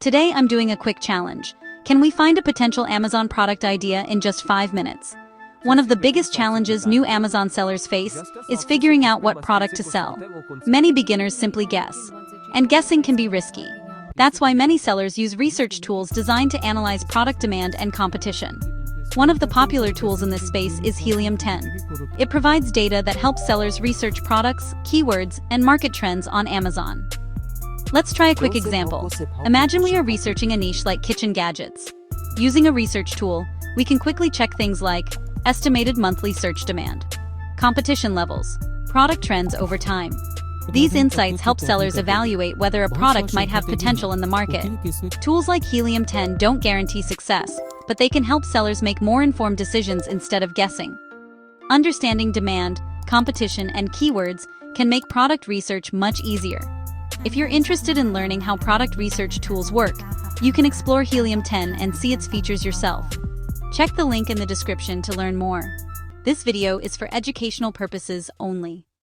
Today I'm doing a quick challenge. Can we find a potential Amazon product idea in just 5 minutes? One of the biggest challenges new Amazon sellers face is figuring out what product to sell. Many beginners simply guess. And guessing can be risky. That's why many sellers use research tools designed to analyze product demand and competition. One of the popular tools in this space is Helium 10. It provides data that helps sellers research products, keywords, and market trends on Amazon. Let's try a quick example. Imagine we are researching a niche like kitchen gadgets. Using a research tool, we can quickly check things like estimated monthly search demand, competition levels, product trends over time. These insights help sellers evaluate whether a product might have potential in the market. Tools like Helium 10 don't guarantee success, but they can help sellers make more informed decisions instead of guessing. Understanding demand, competition, and keywords can make product research much easier. If you're interested in learning how product research tools work, you can explore Helium 10 and see its features yourself. Check the link in the description to learn more. This video is for educational purposes only.